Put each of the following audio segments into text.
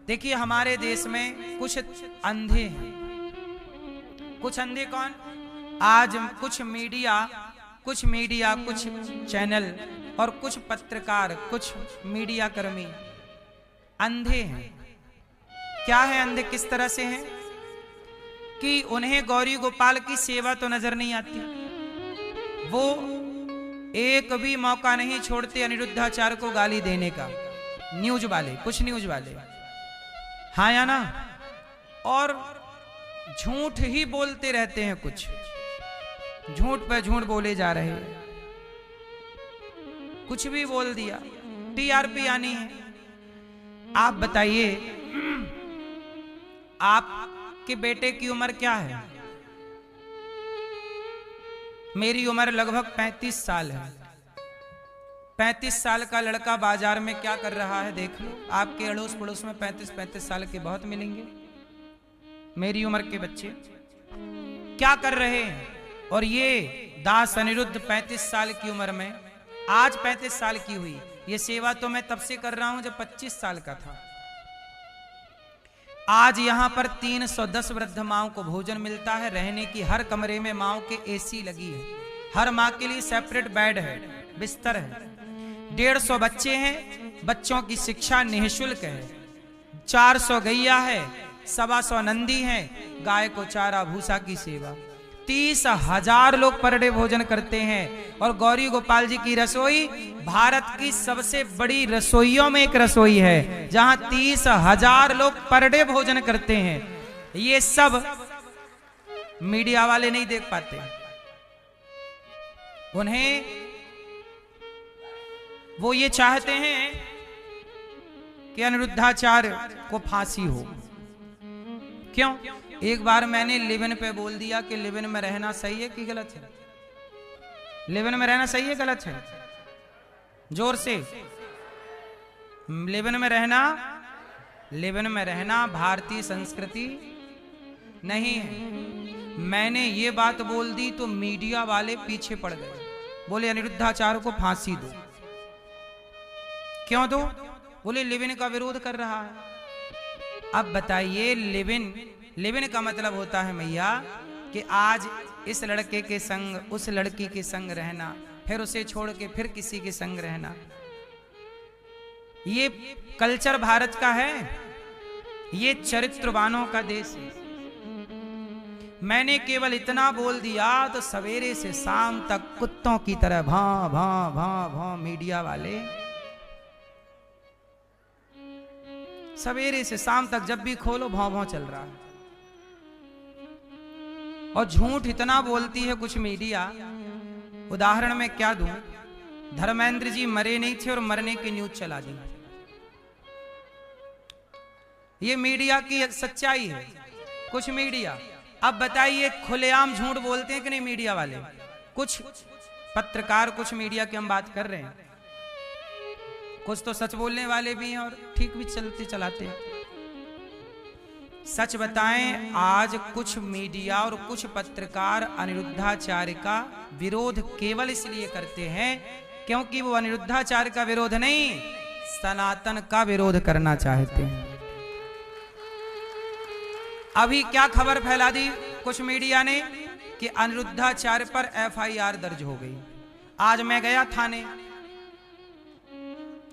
देखिए हमारे देश में कुछ अंधे हैं। कुछ अंधे कौन? आज कुछ मीडिया कुछ चैनल और कुछ पत्रकार, कुछ मीडिया कर्मी अंधे हैं। क्या है अंधे? किस तरह से हैं कि उन्हें गौरी गोपाल की सेवा तो नजर नहीं आती, वो एक भी मौका नहीं छोड़ते अनिरुद्धाचार्य को गाली देने का। न्यूज वाले, कुछ न्यूज वाले, हाँ या ना, और झूठ ही बोलते रहते हैं, कुछ झूठ पे झूठ बोले जा रहे हैं। कुछ भी बोल दिया, टीआरपी आनी है। आप बताइए, आपके बेटे की उम्र क्या है? मेरी उम्र लगभग 35 साल है। 35 साल का लड़का बाजार में क्या कर रहा है देख लो। आपके अड़ोस पड़ोस में 35 साल के बहुत मिलेंगे। मेरी उम्र के बच्चे क्या कर रहे हैं? और ये दास अनिरुद्ध 35 साल की उम्र में, आज 35 साल की हुई, ये सेवा तो मैं तब से कर रहा हूं जब 25 साल का था। आज यहां पर 310 वृद्ध माओं को भोजन मिलता है। रहने की हर कमरे में माओं के एसी लगी है। हर मां के लिए सेपरेट बेड है, बिस्तर है। 150 बच्चे हैं, बच्चों की शिक्षा निःशुल्क है। 400 गैया है, 125 नंदी हैं, गाय को चारा भूसा की सेवा। 30,000 लोग पर डे भोजन करते हैं। और गौरी गोपाल जी की रसोई भारत की सबसे बड़ी रसोइयों में एक रसोई है, जहां 30,000 लोग पर डे भोजन करते हैं। ये सब मीडिया वाले नहीं देख पाते। उन्हें, वो ये चाहते हैं कि अनिरुद्धाचार्य को फांसी हो। क्यों? एक बार मैंने लिविन पे बोल दिया कि लिविन में रहना सही है कि गलत है? लिविन में रहना सही है गलत है? जोर से। लिविन में रहना भारतीय संस्कृति नहीं है। मैंने ये बात बोल दी तो मीडिया वाले पीछे पड़ गए, बोले अनिरुद्धाचार्य को फांसी दो। क्यों दो? बोले लिविन का विरोध कर रहा है। अब बताइए, लिविन का मतलब होता है मैया कि आज इस लड़के के संग उस लड़की के संग रहना, फिर उसे छोड़ के फिर किसी के संग रहना। ये कल्चर भारत का है, ये चरित्रवानों का देश है। मैंने केवल इतना बोल दिया तो सवेरे से शाम तक कुत्तों की तरह भां भां भां भां मीडिया वाले, सवेरे से शाम तक जब भी खोलो भां भां चल रहा है। और झूठ इतना बोलती है कुछ मीडिया। उदाहरण में क्या दूं? धर्मेंद्र जी मरे नहीं थे और मरने की न्यूज चला दी। ये मीडिया की सच्चाई है, कुछ मीडिया। अब बताइए, खुलेआम झूठ बोलते हैं कि नहीं मीडिया वाले? कुछ पत्रकार, कुछ मीडिया की हम बात कर रहे हैं। कुछ तो सच बोलने वाले भी हैं और ठीक भी चलाते हैं। सच बताएं, आज कुछ मीडिया और कुछ पत्रकार अनिरुद्धाचार्य का विरोध केवल इसलिए करते हैं क्योंकि वो अनिरुद्धाचार्य का विरोध नहीं, सनातन का विरोध करना चाहते हैं। अभी क्या खबर फैला दी कुछ मीडिया ने कि अनिरुद्धाचार्य पर एफआईआर दर्ज हो गई। आज मैं गया थाने,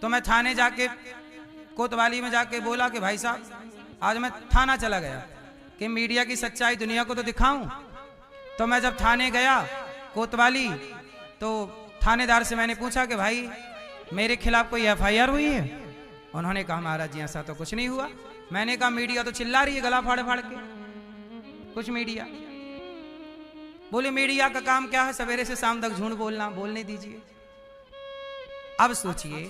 तो मैं थाने जाके कोतवाली में जाके बोला कि भाई साहब, आज मैं थाना चला गया कि मीडिया की सच्चाई दुनिया को तो दिखाऊं। तो मैं जब थाने गया कोतवाली, तो थानेदार से मैंने पूछा कि भाई मेरे खिलाफ कोई एफआईआर हुई है? उन्होंने कहा महाराज जी ऐसा तो कुछ नहीं हुआ। मैंने कहा मीडिया तो चिल्ला रही है गला फाड़ फाड़ के। कुछ मीडिया बोले मीडिया का काम क्या है, सवेरे से शाम तक झूठ बोलना, बोलने दीजिए। अब सोचिए,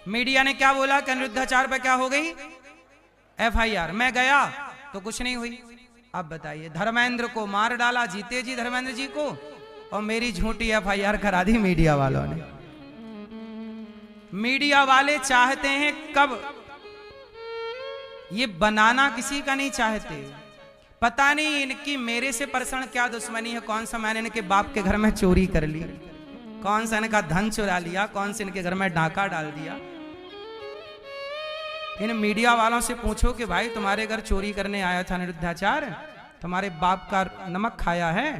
मीडिया ने क्या बोला कि अनिरुद्धाचार्य पर क्या हो गई एफआईआर। मैं गया तो कुछ नहीं हुई। अब बताइए, धर्मेंद्र को मार डाला, जीते जी धर्मेंद्र जी को, और मेरी झूठी एफआईआर करा दी मीडिया वालों ने। मीडिया वाले चाहते हैं कब, ये बनाना किसी का नहीं चाहते। पता नहीं इनकी मेरे से पर्सनल क्या दुश्मनी है। कौन सा मैंने इनके बाप के घर में चोरी कर ली, कौन सा इनका धन चुरा लिया, कौन से इनके घर में डाका डाल दिया। इन मीडिया वालों से पूछो कि भाई तुम्हारे घर चोरी करने आया था अनिरुद्धाचार्य, तुम्हारे बाप का नमक खाया है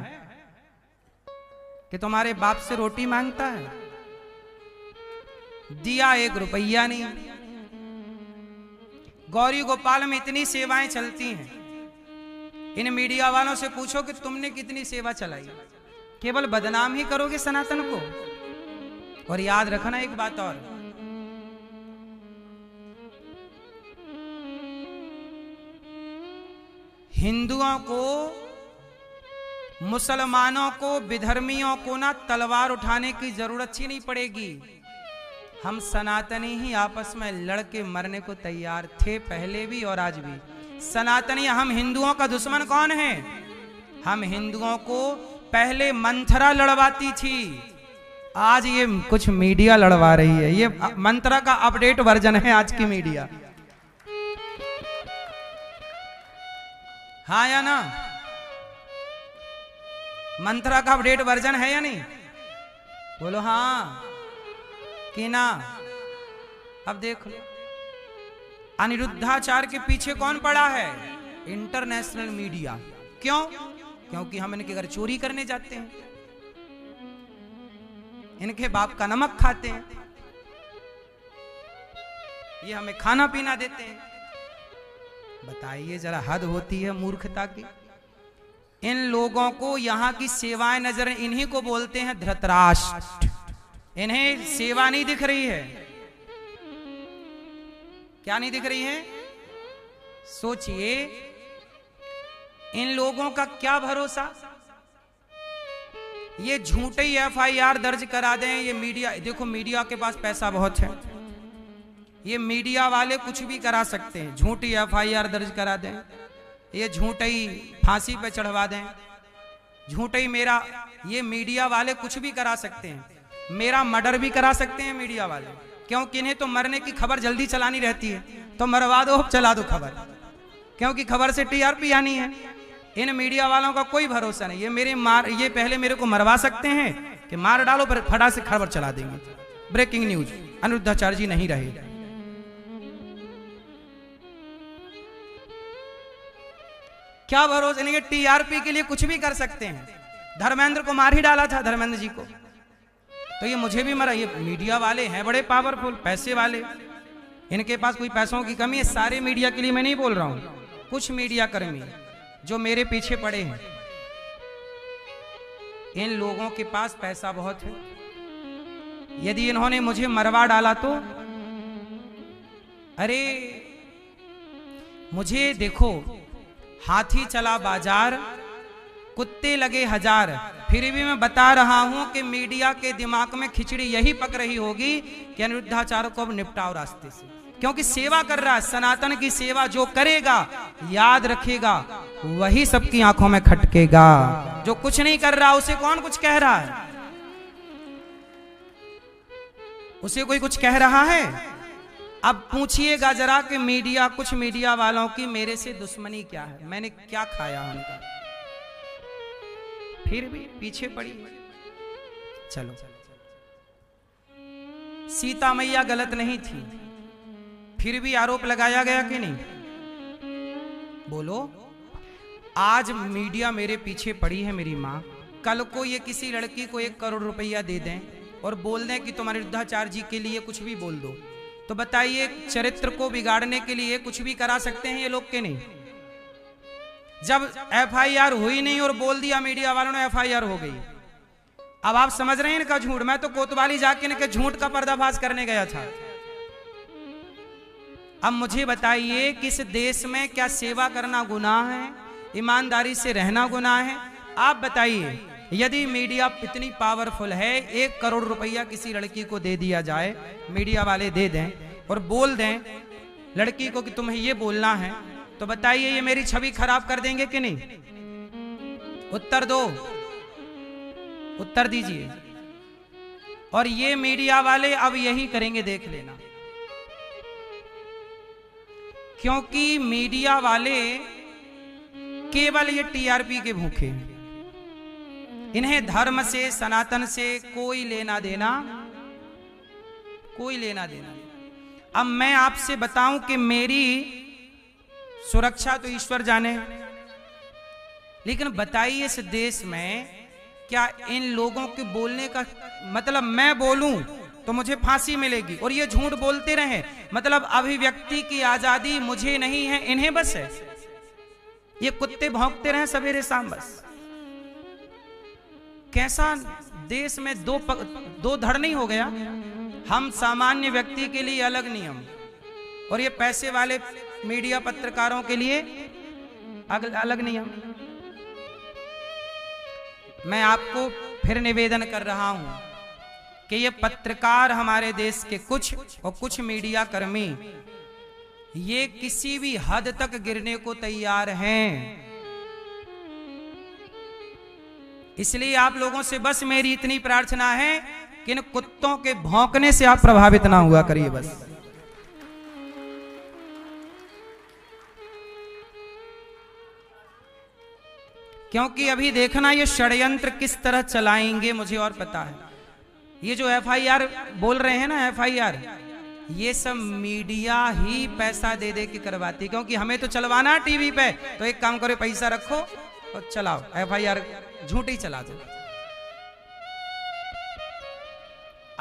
कि तुम्हारे बाप से रोटी मांगता है? दिया 1 रुपया नहीं। गौरी गोपाल में इतनी सेवाएं चलती हैं, इन मीडिया वालों से पूछो कि तुमने कितनी सेवा चलाई। केवल बदनाम ही करोगे सनातन को। और याद रखना एक बात और, हिंदुओं को, मुसलमानों को, विधर्मियों को ना तलवार उठाने की जरूरत ही नहीं पड़ेगी। हम सनातनी ही आपस में लड़के मरने को तैयार थे, पहले भी और आज भी। सनातनी, हम हिंदुओं का दुश्मन कौन है? हम हिंदुओं को पहले मंथरा लड़वाती थी, आज ये कुछ मीडिया लड़वा रही है। ये मंत्रा का अपडेट वर्जन है आज की मीडिया। हाँ या ना? मंत्रा का अपडेट वर्जन है या नहीं? बोलो हाँ कि ना। अब देख लो, अनिरुद्धाचार्य के पीछे कौन पड़ा है? International media. क्यों? क्योंकि हम इनके घर चोरी करने जाते हैं, इनके बाप का नमक खाते हैं, ये हमें खाना पीना देते हैं। बताइए जरा, हद होती है मूर्खता की। इन लोगों को यहाँ की सेवाएं नजर, इन्हीं को बोलते हैं धृतराष्ट्र। इन्हें सेवा नहीं दिख रही है। क्या नहीं दिख रही है? सोचिए, इन लोगों का क्या भरोसा। ये झूठे ही FIR दर्ज करा दें। ये मीडिया, देखो मीडिया के पास पैसा बहुत है, ये मीडिया वाले कुछ भी करा सकते हैं। झूठी FIR दर्ज करा दें, ये झूठे ही फांसी पे चढ़वा दें, झूठे ही मेरा, ये मीडिया वाले कुछ भी करा सकते हैं। मेरा मर्डर भी करा सकते हैं मीडिया वाले, क्योंकि इन्हें तो मरने की खबर जल्दी चलानी रहती है, तो मरवा दो, चला दो खबर, क्योंकि खबर से TRP आनी है। इन मीडिया वालों का कोई भरोसा नहीं। ये पहले मेरे को मरवा सकते हैं कि मार डालो, पर फटा से खबर चला देंगे। ब्रेकिंग न्यूज, अनिरुद्धाचार्य जी नहीं रहे। क्या भरोसा? नहीं, TRP के लिए कुछ भी कर सकते हैं। धर्मेंद्र को मार ही डाला था, धर्मेंद्र जी को, तो ये मुझे भी मरा। ये मीडिया वाले हैं बड़े पावरफुल, पैसे वाले, इनके पास कोई पैसों की कमी है। सारे मीडिया के लिए मैं नहीं बोल रहा हूं, कुछ मीडिया कर्मी जो मेरे पीछे पड़े हैं, इन लोगों के पास पैसा बहुत है। यदि इन्होंने मुझे मरवा डाला तो, अरे मुझे देखो, हाथी चला बाजार, कुत्ते लगे हजार, फिर भी मैं बता रहा हूं कि मीडिया के दिमाग में खिचड़ी यही पक रही होगी कि अनिरुद्धाचार्य को अब निपटाओ रास्ते से, क्योंकि सेवा कर रहा है। सनातन की सेवा जो करेगा, याद रखेगा, वही सबकी आंखों में खटकेगा। जो कुछ नहीं कर रहा, उसे कौन कुछ कह रहा है? उसे कोई कुछ कह रहा है? अब पूछिएगा जरा कि मीडिया, कुछ मीडिया वालों की मेरे से दुश्मनी क्या है? मैंने क्या खाया उनका? फिर भी पीछे पड़ी। चलो, सीता मैया गलत नहीं थी, फिर भी आरोप लगाया गया कि नहीं? बोलो। आज मीडिया मेरे पीछे पड़ी है, मेरी माँ। कल को ये किसी लड़की को 1 करोड़ रुपया दे दें और बोल दें कि तुम अनिरुद्धाचार्य जी के लिए कुछ भी बोल दो, तो बताइए, चरित्र को बिगाड़ने के लिए कुछ भी करा सकते हैं ये लोग के नहीं? जब FIR हुई नहीं और बोल दिया मीडिया वालों ने, FIR हो गई। अब आप समझ रहे हैं इनका झूठ। मैं तो कोतवाली जाके इनके झूठ का पर्दाफाश करने गया था। अब मुझे बताइए, किस देश में क्या सेवा करना गुनाह है? ईमानदारी से रहना गुनाह है? आप बताइए। यदि मीडिया इतनी पावरफुल है, 1 करोड़ रुपया किसी लड़की को दे दिया जाए, मीडिया वाले दे दें और बोल दें लड़की को कि तुम्हें ये बोलना है, तो बताइए ये मेरी छवि खराब कर देंगे कि नहीं? उत्तर दो, उत्तर दीजिए। और ये मीडिया वाले अब यही करेंगे, देख लेना। क्योंकि मीडिया वाले केवल ये TRP के भूखे हैं। इन्हें धर्म से, सनातन से कोई लेना देना, कोई लेना देना नहीं। अब मैं आपसे बताऊं कि मेरी सुरक्षा तो ईश्वर जाने, लेकिन बताइए इस देश में क्या इन लोगों के बोलने का मतलब मैं बोलूं तो मुझे फांसी मिलेगी और ये झूठ बोलते रहे, मतलब अभिव्यक्ति की आजादी मुझे नहीं है, इन्हें बस है। ये कुत्ते भौंकते रहे सवेरे शाम बस। कैसा देश में दो धड़ नहीं हो गया। हम सामान्य व्यक्ति के लिए अलग नियम और ये पैसे वाले मीडिया पत्रकारों के लिए अलग नियम। मैं आपको फिर निवेदन कर रहा हूं कि ये पत्रकार हमारे देश के कुछ और कुछ मीडिया कर्मी ये किसी भी हद तक गिरने को तैयार हैं। इसलिए आप लोगों से बस मेरी इतनी प्रार्थना है कि इन कुत्तों के भौंकने से आप प्रभावित ना हुआ करिए बस। क्योंकि अभी देखना ये षड्यंत्र किस तरह चलाएंगे मुझे और पता है। ये जो एफआईआर बोल रहे हैं ना, एफआईआर, ये सब मीडिया ही पैसा दे दे के करवाती, क्योंकि हमें तो चलवाना टीवी पे, तो एक काम करो पैसा रखो और चलाओ एफआईआर, झूठी चला दो।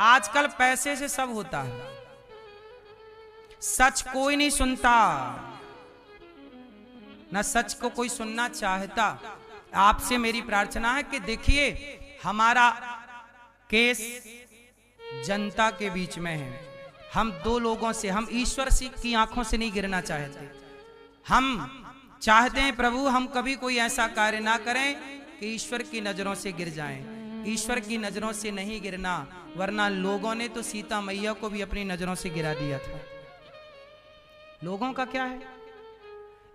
आजकल पैसे से सब होता है, सच कोई नहीं सुनता, ना सच को कोई सुनना चाहता। आपसे मेरी प्रार्थना है कि देखिए हमारा केस जनता के बीच में है। हम दो लोगों से, हम ईश्वर की आंखों से नहीं गिरना चाहते। हम चाहते हैं प्रभु हम कभी कोई ऐसा कार्य ना करें कि ईश्वर की नजरों से गिर जाएं। ईश्वर की नजरों से नहीं गिरना, वरना लोगों ने तो सीता मैया को भी अपनी नजरों से गिरा दिया था। लोगों का क्या है,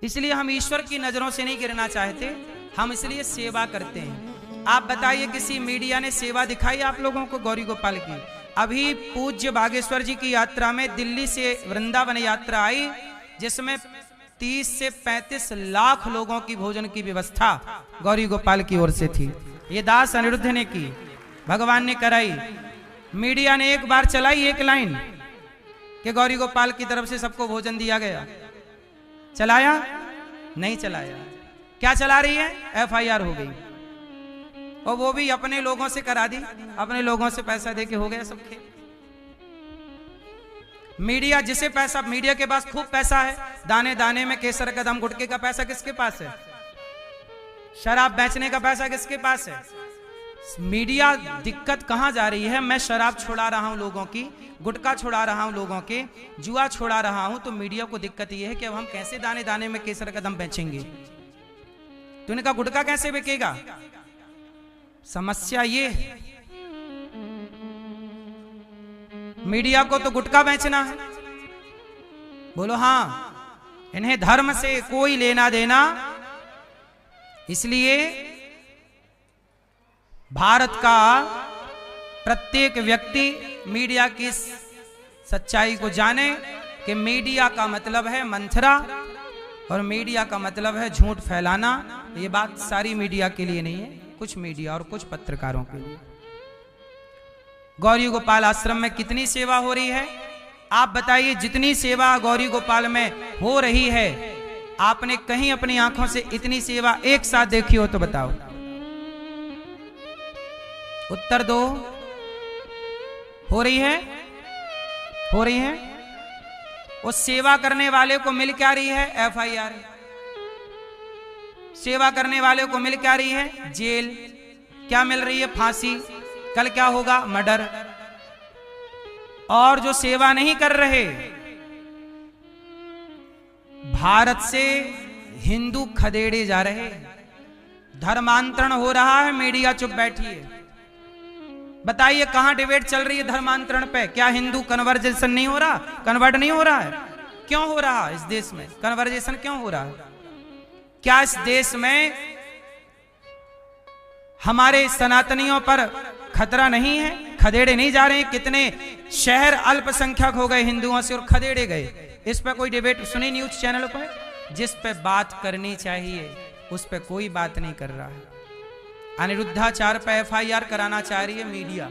इसलिए हम ईश्वर की नजरों से नहीं गिरना चाहते, हम इसलिए सेवा करते हैं। आप बताइए किसी मीडिया ने सेवा दिखाई आप लोगों को गौरी गोपाल की? अभी पूज्य बागेश्वर जी की यात्रा में दिल्ली से वृंदावन यात्रा आई, जिसमें 30 से 35 लाख लोगों की भोजन की व्यवस्था गौरी गोपाल की ओर से थी। ये दास अनिरुद्ध ने की, भगवान ने कराई। मीडिया ने एक बार चलाई एक लाइन कि गौरी गोपाल की तरफ से सबको भोजन दिया गया, चलाया? नहीं चलाया। क्या चला रही है? एफआईआर हो गई, और वो भी अपने लोगों से करा दी, अपने लोगों से पैसा देके हो गया सब खेल। मीडिया जिसे पैसा, मीडिया के पास खूब पैसा है, दाने दाने में केसर कदम गुटके का पैसा किसके पास है? शराब बेचने का पैसा किसके पास है? मीडिया दिक्कत कहां जा रही है? मैं शराब छुड़ा रहा हूं लोगों की, गुटखा छुड़ा रहा हूं लोगों के, जुआ छुड़ा रहा हूं, तो मीडिया को दिक्कत यह है कि अब हम कैसे दाने दाने में केसर कदम बेचेंगे, तो इनका गुटखा कैसे बिकेगा? समस्या ये है। मीडिया को तो गुटखा बेचना है, बोलो हाँ, इन्हें धर्म से कोई लेना देना। इसलिए भारत का प्रत्येक व्यक्ति मीडिया की सच्चाई को जाने कि मीडिया का मतलब है मंथरा और मीडिया का मतलब है झूठ फैलाना। ये बात सारी मीडिया के लिए नहीं है, कुछ मीडिया और कुछ पत्रकारों के लिए। गौरी गोपाल आश्रम में कितनी सेवा हो रही है आप बताइए? जितनी सेवा गौरी गोपाल में हो रही है, आपने कहीं अपनी आंखों से इतनी सेवा एक साथ देखी हो तो बताओ, उत्तर दो। हो रही है? हो रही है? उस सेवा करने वाले को मिल क्या रही है? एफआईआर। सेवा करने वाले को मिल क्या रही है? जेल। क्या मिल रही है? फांसी। कल क्या होगा? मर्डर। और जो सेवा नहीं कर रहे, भारत से हिंदू खदेड़े जा रहे, धर्मांतरण हो रहा है, मीडिया चुप बैठी है। बताइए कहां डिबेट चल रही है धर्मांतरण पे? क्या हिंदू कन्वर्जेशन नहीं हो रहा? कन्वर्ट नहीं हो रहा है? क्यों हो रहा है इस देश में कन्वर्जेशन? क्यों हो रहा है? क्या इस देश में हमारे सनातनियों पर खतरा नहीं है? खदेड़े नहीं जा रहे हैं? कितने शहर अल्पसंख्यक हो गए हिंदुओं से और खदेड़े गए। इस पर कोई डिबेट सुनी न्यूज चैनल पर? जिस पे बात करनी चाहिए उस पे कोई बात नहीं कर रहा है। अनिरुद्धाचार पे एफआईआर कराना चाह रही है मीडिया।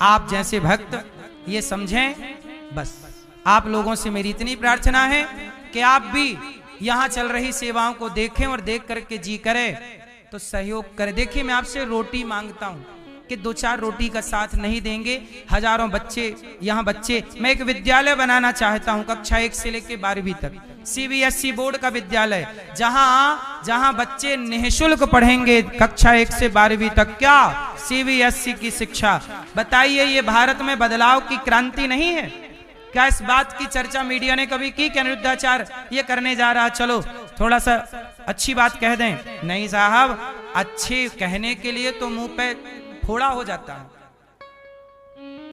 आप जैसे भक्त ये समझें बस आप लोगों से मेरी इतनी प्रार्थना है कि आप भी यहाँ चल रही सेवाओं को देखें और देख करके जी करें तो सहयोग करें। देखिए मैं आपसे रोटी मांगता हूँ कि 2-4 रोटी का साथ नहीं देंगे। हजारों बच्चे यहाँ बच्चे, मैं एक विद्यालय बनाना चाहता हूँ कक्षा 1 से लेकर 12वीं तक, CBSE बोर्ड का विद्यालय, जहाँ बच्चे निःशुल्क पढ़ेंगे कक्षा 1 से 12वीं तक। क्या CBSE की शिक्षा? बताइए ये भारत में बदलाव की क्रांति नहीं है क्या? इस बात की चर्चा मीडिया ने कभी की कि अनिरुद्धाचार्य ये करने जा रहा, चलो थोड़ा सा अच्छी बात कह दें? नहीं साहब, अच्छे कहने के लिए तो मुंह पे फोड़ा हो जाता है।